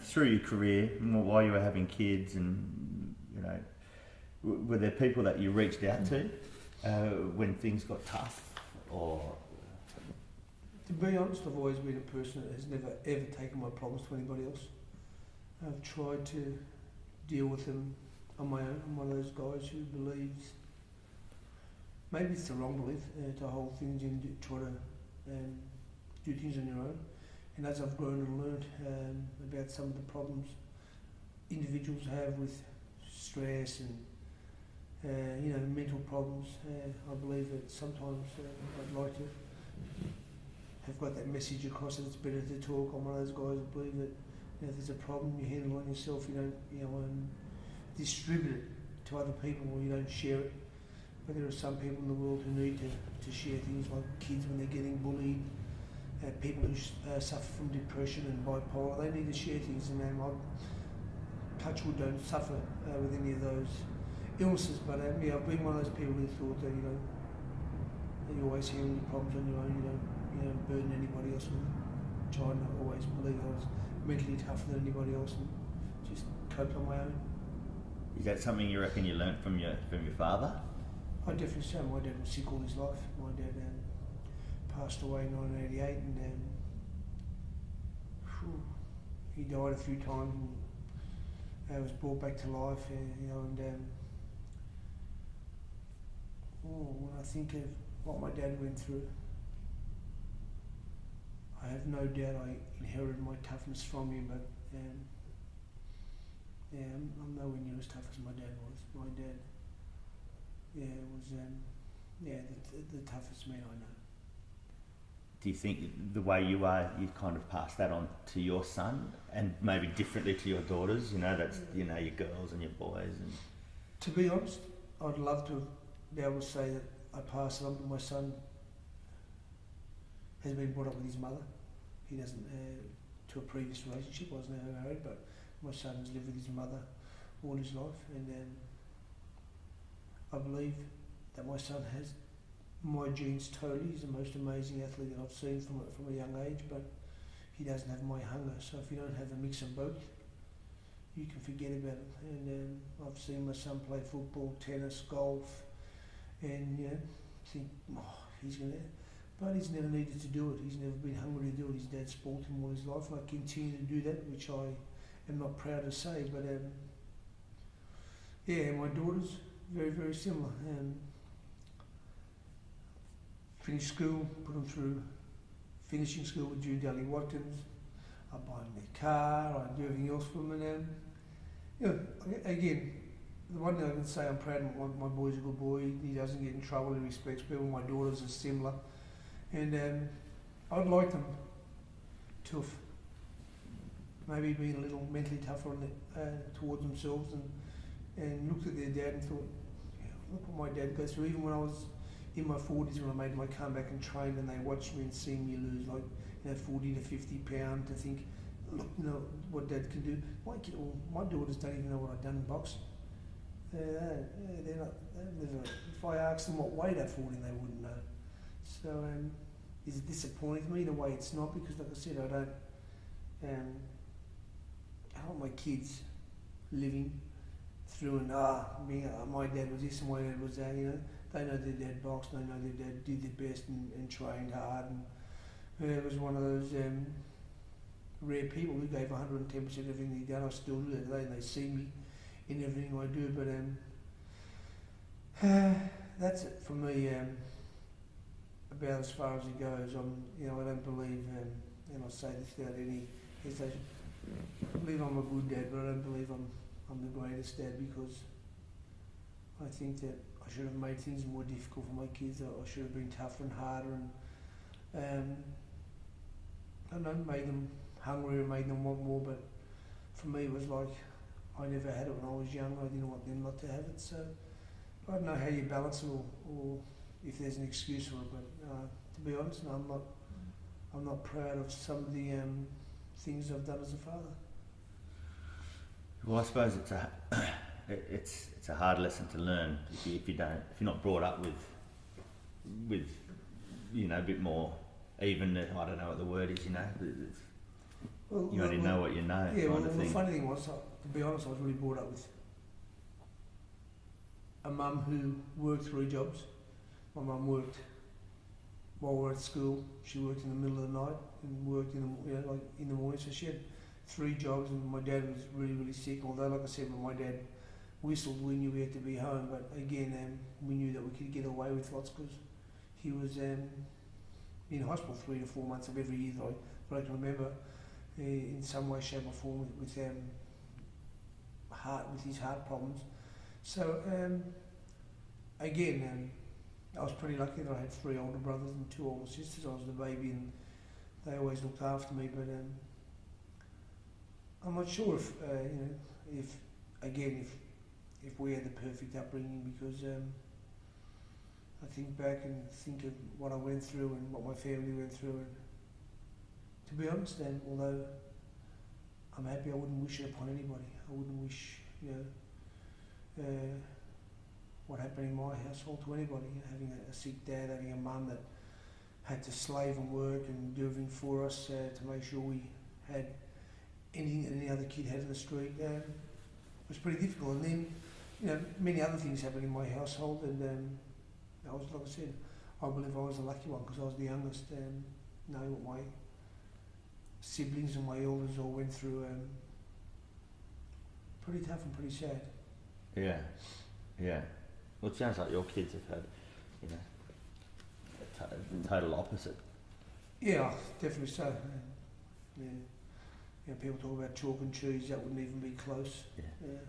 through your career, while you were having kids, and were there people that you reached out to when things got tough, or? To be honest, I've always been a person that has never ever taken my problems to anybody else. I've tried to deal with them on my own. I'm one of those guys who believes, maybe it's the wrong belief, to hold things in, to try to do things on your own. And as I've grown and learned about some of the problems individuals have with stress and mental problems, I believe that sometimes I'd like to have got that message across that it's better to talk. I'm one of those guys who believe that if there's a problem, you handle it on yourself. You don't distribute it to other people, or you don't share it. But there are some people in the world who need to share things, like kids when they're getting bullied, people who suffer from depression and bipolar. They need to share things, and I touch wood, don't suffer with any of those illnesses. But I've been one of those people who thought that that you always handle your problems on your own. You don't burden anybody else with it. Trying to always believe I was mentally tougher than anybody else, and just coped on my own. Is that something you reckon you learnt from your father? I definitely say my dad was sick all his life. My dad passed away in 1988, and he died a few times, and was brought back to life. When I think of what my dad went through, I have no doubt I inherited my toughness from him, but I'm nowhere near as tough as my dad was. My dad, was the toughest man I know. Do you think the way you are, you kind of pass that on to your son, and maybe differently to your daughters? That's your girls and your boys. And to be honest, I'd love to be able to say that I pass it on, but my son has been brought up with his mother. He doesn't, to a previous relationship, I was never married, but my son has lived with his mother all his life, and I believe that my son has my genes totally. He's the most amazing athlete that I've seen from a young age, but he doesn't have my hunger. So if you don't have a mix of both, you can forget about it. And I've seen my son play football, tennis, golf, and think, he's going to... But he's never needed to do it. He's never been hungry to do it. His dad spoiled him all his life, and I continue to do that, which I am not proud to say. But my daughters, very, very similar. Finished school, put them through finishing school with June Daly Watkins. I buy them their car, I do everything else for them. And again, the one thing I can say, I'm proud of my boy's a good boy. He doesn't get in trouble, he respects people. My daughters are similar. And I'd like them to have maybe been a little mentally tougher towards themselves, and looked at their dad and thought, look what my dad goes through. Even when I was in my 40s, when I made my comeback and trained, and they watched me and seen me lose 40 to 50 pounds, to think, look, what dad can do. My daughters don't even know what I've done in boxing. They're not. If I asked them what weight I fought in, they wouldn't know. So is it disappointing to me? In a way, it's not, because, like I said, I don't want my kids living through and my dad was this and my dad was that. They know their dad boxed, they know their dad did their best and trained hard, and it was one of those rare people who gave 110% everything he done. I still do that today, and they see me in everything I do. But that's it for me. About as far as it goes. I don't believe, and I say this without any hesitation, I believe I'm a good dad, but I don't believe I'm the greatest dad, because I think that I should have made things more difficult for my kids. I should have been tougher and harder, and I don't know, made them hungrier, made them want more. But for me, it was like I never had it when I was young. I didn't want them not to have it. So I don't know how you balance it, or if there's an excuse for it. But to be honest, no, I'm not proud of some of the things I've done as a father. Well, I suppose it's a hard lesson to learn if you're not brought up with a bit more even. I don't know what the word is. Well, You only know what you know, yeah, kind well, of the thing. funny thing was, to be honest, I was really brought up with a mum who worked 3 jobs. My mum worked while we were at school. She worked in the middle of the night and worked in the morning. So she had 3 jobs, and my dad was really, really sick. Although, like I said, when my dad whistled, we knew we had to be home. But again, we knew that we could get away with lots because he was in hospital 3 to 4 months of every year that I can remember, in some way, shape, or form with his heart problems. So again, I was pretty lucky that I had 3 older brothers and 2 older sisters. I was the baby, and they always looked after me. But I'm not sure if we had the perfect upbringing, because I think back and think of what I went through and what my family went through, and to be honest, although I'm happy, I wouldn't wish it upon anybody. I wouldn't wish what happened in my household to anybody. Having a sick dad, having a mum that had to slave and work and do everything for us to make sure we had anything that any other kid had in the street, was pretty difficult. And then, many other things happened in my household, and I was, like I said, I believe I was the lucky one because I was the youngest. Knowing what my siblings and my elders all went through, pretty tough and pretty sad. Yeah, yeah. Well, it sounds like your kids have had, the total opposite. Yeah, definitely so. Yeah. People talk about chalk and cheese, that wouldn't even be close. Yeah.